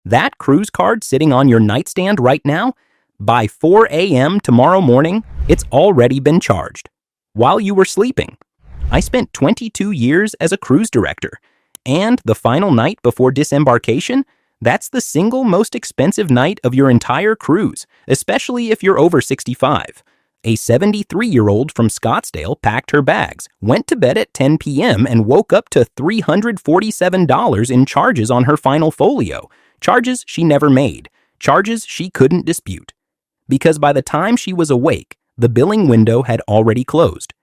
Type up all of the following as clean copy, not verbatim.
That cruise card sitting on your nightstand right now, by 4 a.m. tomorrow morning, it's already been charged. While you were sleeping. I spent 22 years as a cruise director, and the final night before disembarkation, that's the single most expensive night of your entire cruise, especially if you're over 65. A 73-year-old from Scottsdale packed her bags, went to bed at 10 p.m. and woke up to $347 in charges on her final folio, charges she never made, charges she couldn't dispute. Because by the time she was awake, the billing window had already closed.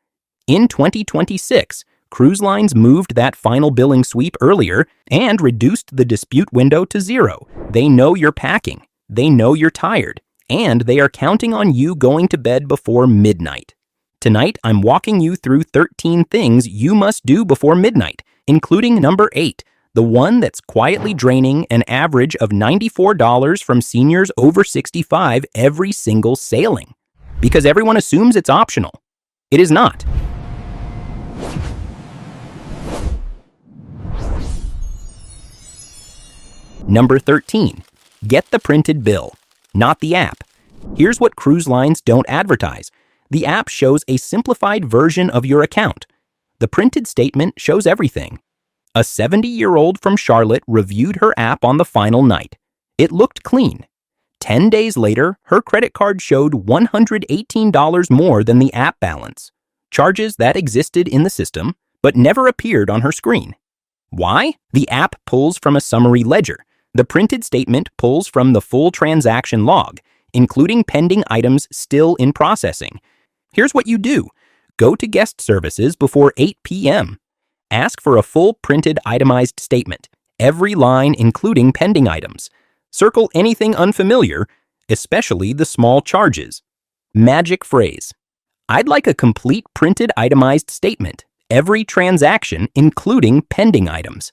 In 2026, cruise lines moved that final billing sweep earlier and reduced the dispute window to 0. They know you're packing, they know you're tired, and they are counting on you going to bed before midnight. Tonight, I'm walking you through 13 things you must do before midnight, including number 8, the one that's quietly draining an average of $94 from seniors over 65 every single sailing. Because everyone assumes it's optional. It is not. Number 13. Get the printed bill, not the app. Here's what cruise lines don't advertise. The app shows a simplified version of your account. The printed statement shows everything. A 70-year-old from Charlotte reviewed her app on the final night. It looked clean. 10 days later, her credit card showed $118 more than the app balance. Charges that existed in the system, but never appeared on her screen. Why? The app pulls from a summary ledger. The printed statement pulls from the full transaction log, including pending items still in processing. Here's what you do. Go to guest services before 8 p.m. Ask for a full printed itemized statement, every line including pending items. Circle anything unfamiliar, especially the small charges. Magic phrase. I'd like a complete printed itemized statement, every transaction including pending items.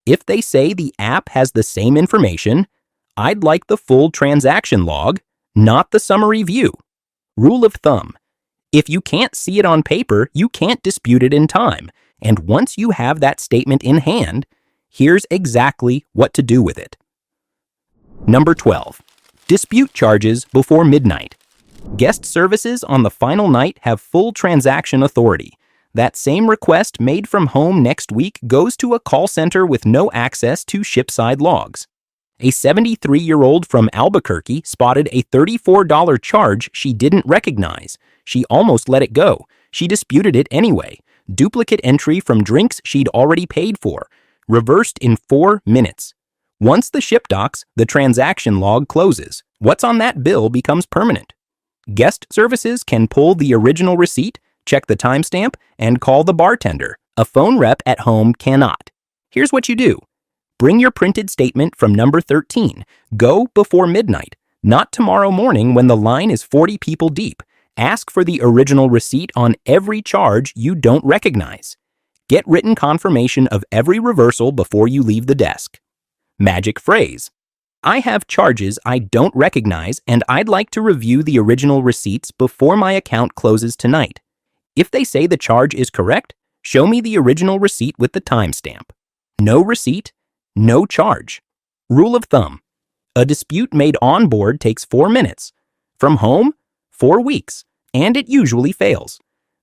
If they say the app has the same information, I'd like the full transaction log, not the summary view. Rule of thumb. If you can't see it on paper, you can't dispute it in time. And once you have that statement in hand, here's exactly what to do with it. Number 12. Dispute charges before midnight. Guest services on the final night have full transaction authority. That same request made from home next week goes to a call center with no access to shipside logs. A 73-year-old from Albuquerque spotted a $34 charge she didn't recognize. She almost let it go. She disputed it anyway. Duplicate entry from drinks she'd already paid for. Reversed in 4 minutes. Once the ship docks, the transaction log closes. What's on that bill becomes permanent. Guest services can pull the original receipt, check the timestamp, and call the bartender. A phone rep at home cannot. Here's what you do. Bring your printed statement from number 13. Go before midnight, not tomorrow morning when the line is 40 people deep. Ask for the original receipt on every charge you don't recognize. Get written confirmation of every reversal before you leave the desk. Magic phrase. I have charges I don't recognize and I'd like to review the original receipts before my account closes tonight. If they say the charge is correct, show me the original receipt with the timestamp. No receipt, no charge. Rule of thumb. A dispute made on board takes 4 minutes. From home, 4 weeks, and it usually fails.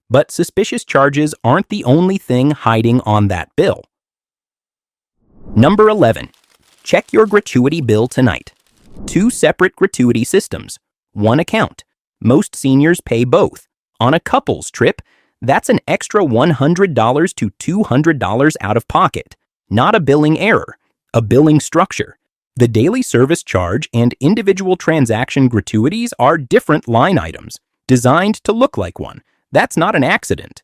But suspicious charges aren't the only thing hiding on that bill. Number 11. Check your gratuity bill tonight. 2 separate gratuity systems. 1 account. Most seniors pay both. On a couple's trip, that's an extra $100 to $200 out of pocket. Not a billing error, a billing structure. The daily service charge and individual transaction gratuities are different line items, designed to look like one. That's not an accident.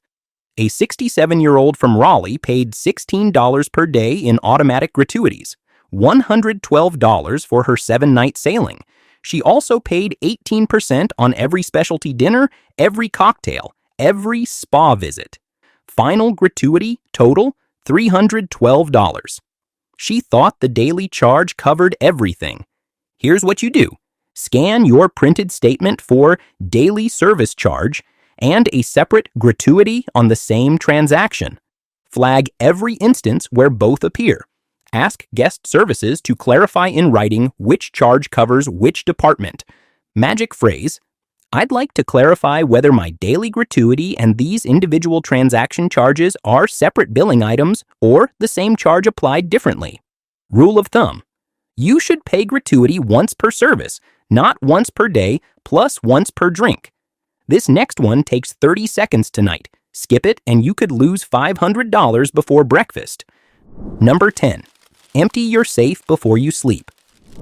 A 67-year-old from Raleigh paid $16 per day in automatic gratuities, $112 for her 7-night sailing. She also paid 18% on every specialty dinner, every cocktail, every spa visit. Final gratuity total, $312. She thought the daily charge covered everything. Here's what you do. Scan your printed statement for daily service charge and a separate gratuity on the same transaction. Flag every instance where both appear. Ask guest services to clarify in writing which charge covers which department. Magic phrase, I'd like to clarify whether my daily gratuity and these individual transaction charges are separate billing items or the same charge applied differently. Rule of thumb, you should pay gratuity once per service, not once per day plus once per drink. This next one takes 30 seconds tonight. Skip it and you could lose $500 before breakfast. Number 10. Empty your safe before you sleep.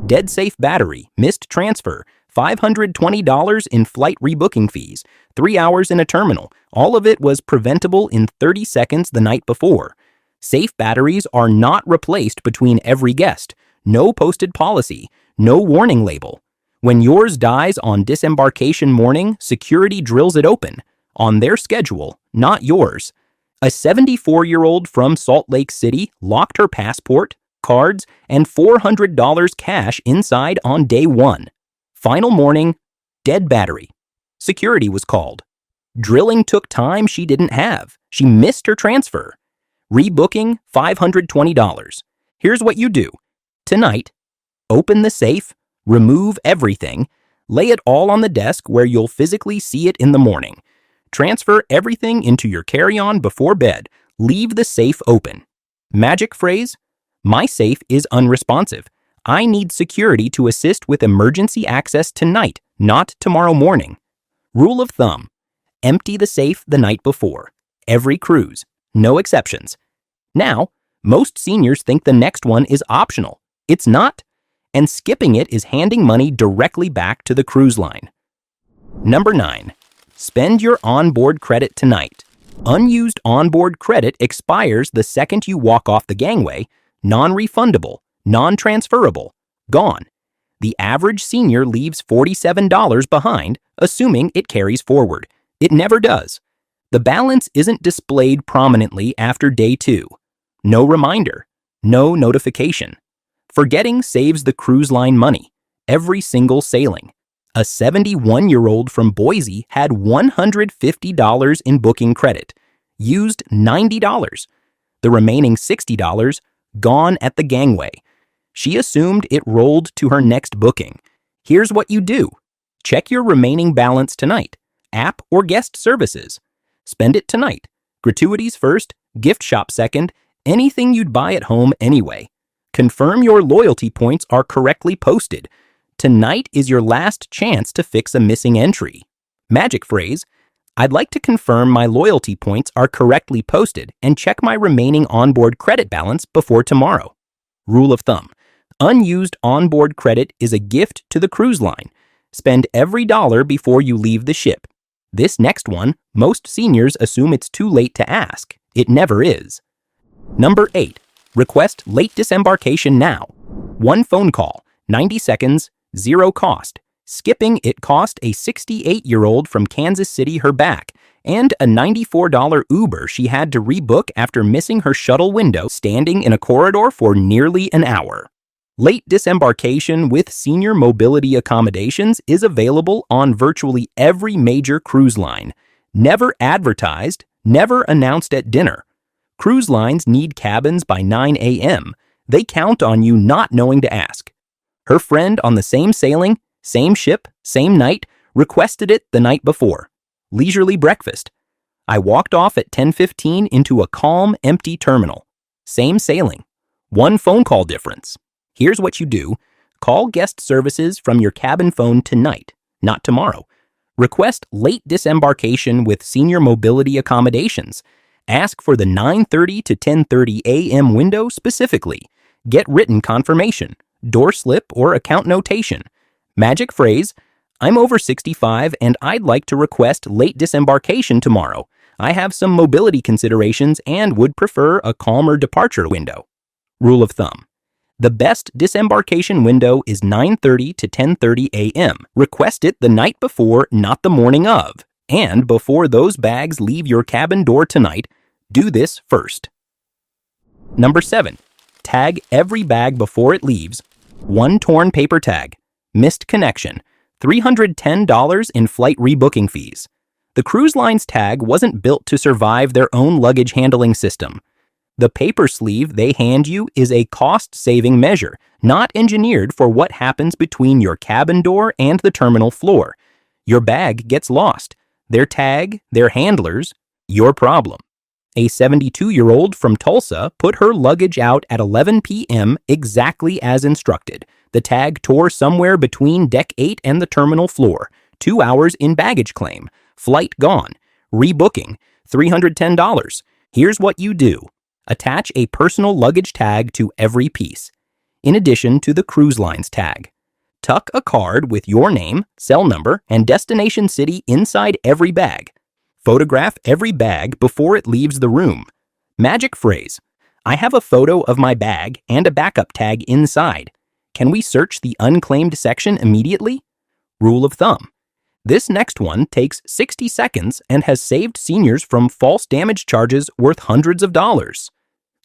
Dead safe battery, missed transfer, $520 in flight rebooking fees, 3 hours in a terminal. All of it was preventable in 30 seconds the night before. Safe batteries are not replaced between every guest. No posted policy. No warning label. When yours dies on disembarkation morning, security drills it open. On their schedule, not yours. A 74-year-old from Salt Lake City locked her passport, cards, and $400 cash inside on day 1. Final morning, dead battery. Security was called. Drilling took time she didn't have. She missed her transfer. Rebooking, $520. Here's what you do. Tonight, open the safe, remove everything, lay it all on the desk where you'll physically see it in the morning. Transfer everything into your carry-on before bed. Leave the safe open. Magic phrase, my safe is unresponsive. I need security to assist with emergency access tonight, not tomorrow morning. Rule of thumb, empty the safe the night before. Every cruise, no exceptions. Now, most seniors think the next one is optional. It's not, and skipping it is handing money directly back to the cruise line. Number 9. Spend your onboard credit tonight. Unused onboard credit expires the second you walk off the gangway, non-refundable, non-transferable, gone. The average senior leaves $47 behind, assuming it carries forward. It never does. The balance isn't displayed prominently after day 2. No reminder, no notification. Forgetting saves the cruise line money, every single sailing. A 71-year-old from Boise had $150 in booking credit, used $90. The remaining $60 gone at the gangway. She assumed it rolled to her next booking. Here's what you do. Check your remaining balance tonight, app or guest services. Spend it tonight. Gratuities first, gift shop second, anything you'd buy at home anyway. Confirm your loyalty points are correctly posted. Tonight is your last chance to fix a missing entry. Magic phrase, I'd like to confirm my loyalty points are correctly posted and check my remaining onboard credit balance before tomorrow. Rule of thumb, unused onboard credit is a gift to the cruise line. Spend every dollar before you leave the ship. This next one, most seniors assume it's too late to ask. It never is. Number 8. Request late disembarkation now. One phone call, 90 seconds, 0 cost. Skipping it cost a 68-year-old from Kansas City her back, and a $94 Uber she had to rebook after missing her shuttle window standing in a corridor for nearly an hour. Late disembarkation with senior mobility accommodations is available on virtually every major cruise line. Never advertised, never announced at dinner. Cruise lines need cabins by 9 a.m. They count on you not knowing to ask. Her friend on the same sailing, same ship, same night, requested it the night before. Leisurely breakfast. I walked off at 10:15 into a calm, empty terminal. Same sailing. One phone call difference. Here's what you do. Call guest services from your cabin phone tonight, not tomorrow. Request late disembarkation with senior mobility accommodations. Ask for the 9:30 to 10:30 a.m. window specifically. Get written confirmation, door slip or account notation. Magic phrase, I'm over 65 and I'd like to request late disembarkation tomorrow. I have some mobility considerations and would prefer a calmer departure window. Rule of thumb. The best disembarkation window is 9:30 to 10:30 a.m. Request it the night before, not the morning of. And before those bags leave your cabin door tonight, do this first. Number 7. Tag every bag before it leaves. One torn paper tag. Missed connection. $310 in flight rebooking fees. The cruise line's tag wasn't built to survive their own luggage handling system. The paper sleeve they hand you is a cost-saving measure, not engineered for what happens between your cabin door and the terminal floor. Your bag gets lost. Their tag, their handlers, your problem. A 72-year-old from Tulsa put her luggage out at 11 p.m. exactly as instructed. The tag tore somewhere between deck 8 and the terminal floor. 2 hours in baggage claim. Flight gone. Rebooking. $310. Here's what you do. Attach a personal luggage tag to every piece, in addition to the cruise line's tag. Tuck a card with your name, cell number, and destination city inside every bag. Photograph every bag before it leaves the room. Magic phrase. I have a photo of my bag and a backup tag inside. Can we search the unclaimed section immediately? Rule of thumb. This next one takes 60 seconds and has saved seniors from false damage charges worth hundreds of dollars.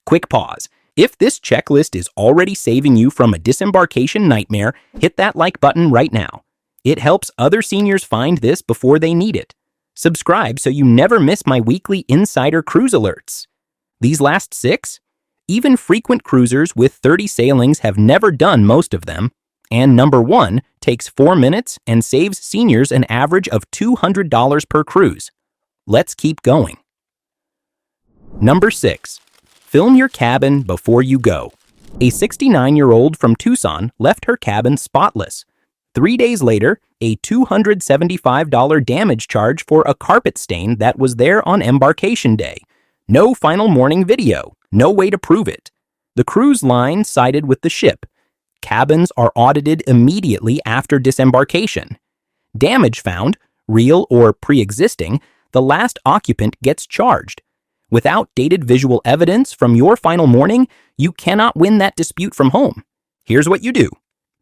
Quick pause. If this checklist is already saving you from a disembarkation nightmare, hit that like button right now. It helps other seniors find this before they need it. Subscribe so you never miss my weekly insider cruise alerts. These last 6? Even frequent cruisers with 30 sailings have never done most of them. And number 1 takes 4 minutes and saves seniors an average of $200 per cruise. Let's keep going. Number 6. Film your cabin before you go. A 69-year-old from Tucson left her cabin spotless. 3 days later, a $275 damage charge for a carpet stain that was there on embarkation day. No final morning video. No way to prove it. The cruise line sided with the ship. Cabins are audited immediately after disembarkation. Damage found, real or pre-existing, the last occupant gets charged. Without dated visual evidence from your final morning, you cannot win that dispute from home. Here's what you do.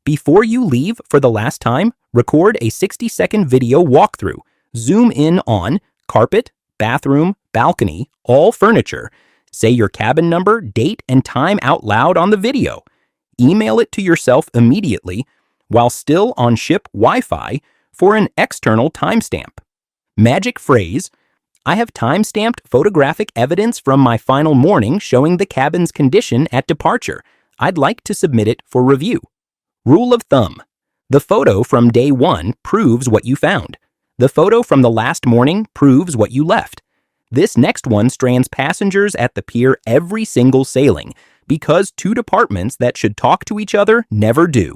Before you leave for the last time, record a 60-second video walkthrough. Zoom in on carpet, bathroom, balcony, all furniture. Say your cabin number, date, and time out loud on the video. Email it to yourself immediately while still on ship Wi-Fi for an external timestamp. Magic phrase. I have time-stamped photographic evidence from my final morning showing the cabin's condition at departure. I'd like to submit it for review. Rule of thumb. The photo from day 1 proves what you found. The photo from the last morning proves what you left. This next one strands passengers at the pier every single sailing, because 2 departments that should talk to each other never do.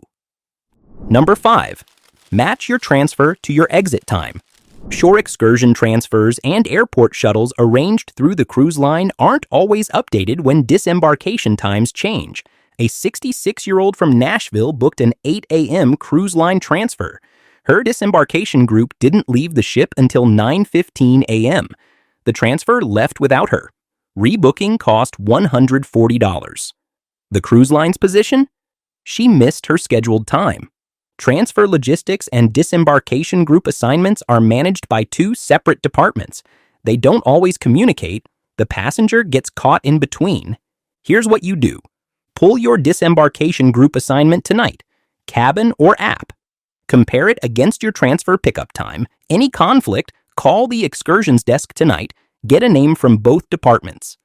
Number 5. Match your transfer to your exit time. Shore excursion transfers and airport shuttles arranged through the cruise line aren't always updated when disembarkation times change. A 66-year-old from Nashville booked an 8 a.m. cruise line transfer. Her disembarkation group didn't leave the ship until 9:15 a.m. The transfer left without her. Rebooking cost $140. The cruise line's position? She missed her scheduled time. Transfer logistics and disembarkation group assignments are managed by 2 separate departments. They don't always communicate. The passenger gets caught in between. Here's what you do. Pull your disembarkation group assignment tonight, cabin or app. Compare it against your transfer pickup time. Any conflict, call the excursions desk tonight. Get a name from both departments.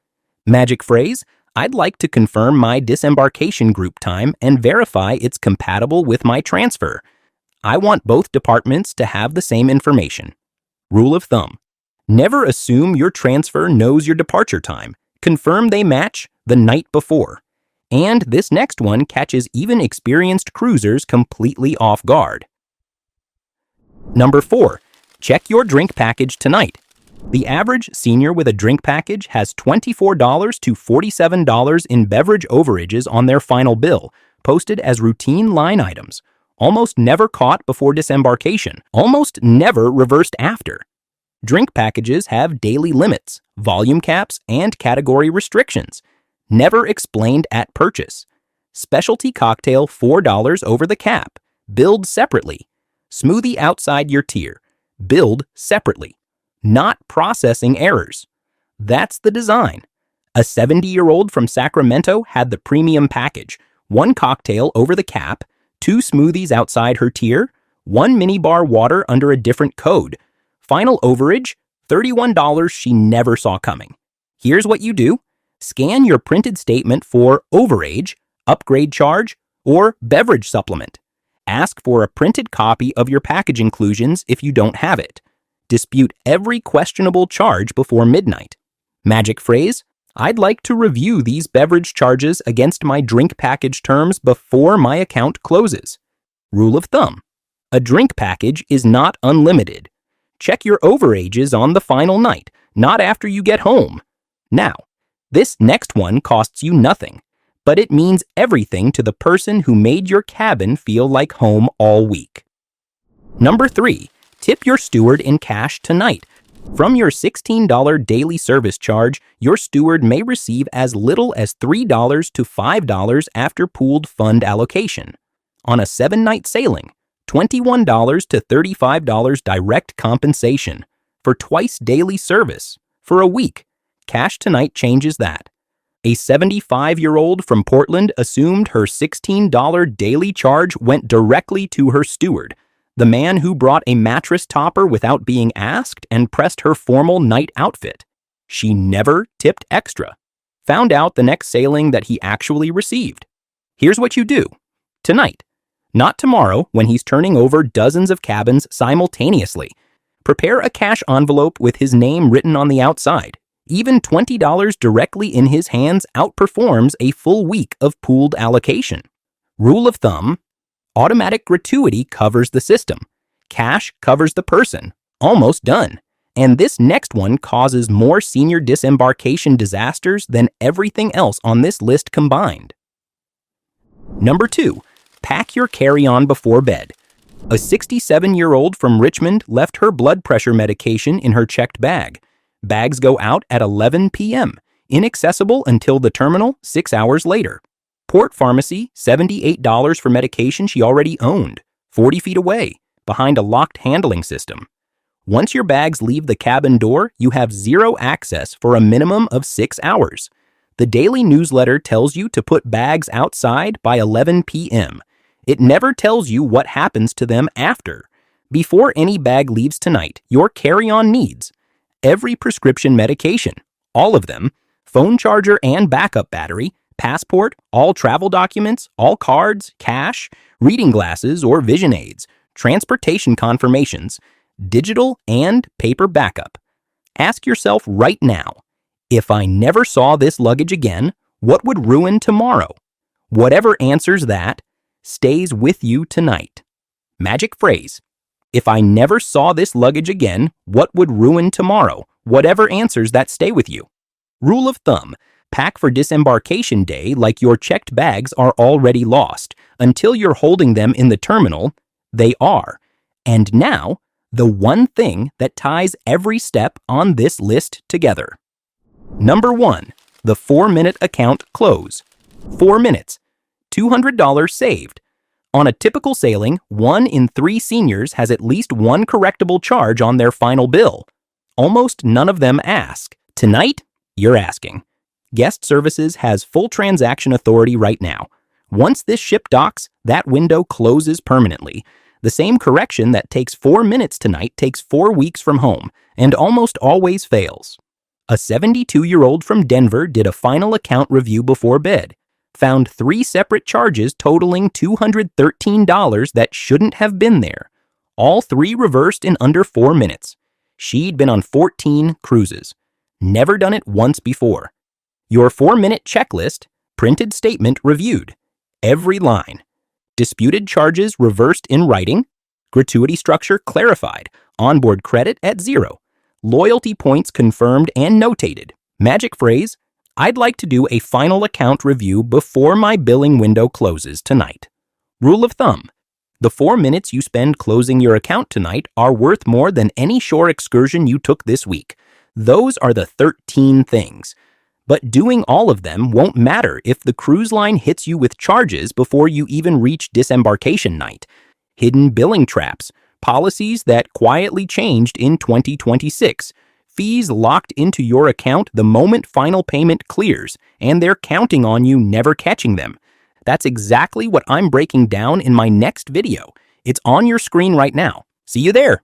Magic phrase, I'd like to confirm my disembarkation group time and verify it's compatible with my transfer. I want both departments to have the same information. Rule of thumb. Never assume your transfer knows your departure time. Confirm they match the night before. And this next one catches even experienced cruisers completely off guard. Number 4. Check your drink package tonight. The average senior with a drink package has $24 to $47 in beverage overages on their final bill, posted as routine line items. Almost never caught before disembarkation, almost never reversed after. Drink packages have daily limits, volume caps, and category restrictions. Never explained at purchase. Specialty cocktail $4 over the cap. Billed separately. Smoothie outside your tier. Billed separately. Not processing errors. That's the design. A 70-year-old from Sacramento had the premium package. 1 cocktail over the cap, 2 smoothies outside her tier, 1 minibar water under a different code. Final overage, $31 she never saw coming. Here's what you do. Scan your printed statement for overage, upgrade charge, or beverage supplement. Ask for a printed copy of your package inclusions if you don't have it. Dispute every questionable charge before midnight. Magic phrase: I'd like to review these beverage charges against my drink package terms before my account closes. Rule of thumb: a drink package is not unlimited. Check your overages on the final night, not after you get home. Now, this next one costs you nothing, but it means everything to the person who made your cabin feel like home all week. Number 3, tip your steward in cash tonight. From your $16 daily service charge, your steward may receive as little as $3 to $5 after pooled fund allocation. On a 7-night sailing, $21 to $35 direct compensation. For twice daily service, for a week, Cash Tonight changes that. A 75-year-old from Portland assumed her $16 daily charge went directly to her steward, the man who brought a mattress topper without being asked and pressed her formal night outfit. She never tipped extra. Found out the next sailing that he actually received. Here's what you do. Tonight. Not tomorrow when he's turning over dozens of cabins simultaneously. Prepare a cash envelope with his name written on the outside. Even $20 directly in his hands outperforms a full week of pooled allocation. Rule of thumb: automatic gratuity covers the system. Cash covers the person. Almost done. And this next one causes more senior disembarkation disasters than everything else on this list combined. Number 2, pack your carry-on before bed. A 67-year-old from Richmond left her blood pressure medication in her checked bag. Bags go out at 11 p.m., inaccessible until the terminal 6 hours later. Port Pharmacy, $78 for medication she already owned, 40 feet away, behind a locked handling system. Once your bags leave the cabin door, you have zero access for a minimum of 6 hours. The daily newsletter tells you to put bags outside by 11 p.m. It never tells you what happens to them after. Before any bag leaves tonight, your carry-on needs every prescription medication, all of them, phone charger and backup battery, passport, all travel documents, all cards, cash, reading glasses or vision aids, transportation confirmations, digital and paper backup. Ask yourself right now, if I never saw this luggage again, what would ruin tomorrow? Whatever answers that stays with you tonight. Magic phrase: if I never saw this luggage again, what would ruin tomorrow? Whatever answers that stay with you. Rule of thumb: pack for disembarkation day like your checked bags are already lost. Until you're holding them in the terminal, they are. And now, the one thing that ties every step on this list together. Number 1, the 4-minute account close. 4 minutes, $200 saved. On a typical sailing, 1 in 3 seniors has at least one correctable charge on their final bill. Almost none of them ask. Tonight, you're asking. Guest Services has full transaction authority right now. Once this ship docks, that window closes permanently. The same correction that takes 4 minutes tonight takes 4 weeks from home, and almost always fails. A 72-year-old from Denver did a final account review before bed. Found 3 separate charges totaling $213 that shouldn't have been there. All 3 reversed in under 4 minutes. She'd been on 14 cruises. Never done it once before. Your 4-minute checklist, printed statement reviewed. Every line. Disputed charges reversed in writing. Gratuity structure clarified. Onboard credit at 0. Loyalty points confirmed and notated. Magic phrase: I'd like to do a final account review before my billing window closes tonight. Rule of thumb: the 4 minutes you spend closing your account tonight are worth more than any shore excursion you took this week. Those are the 13 things. But doing all of them won't matter if the cruise line hits you with charges before you even reach disembarkation night. Hidden billing traps, policies that quietly changed in 2026, fees locked into your account the moment final payment clears, and they're counting on you never catching them. That's exactly what I'm breaking down in my next video. It's on your screen right now. See you there.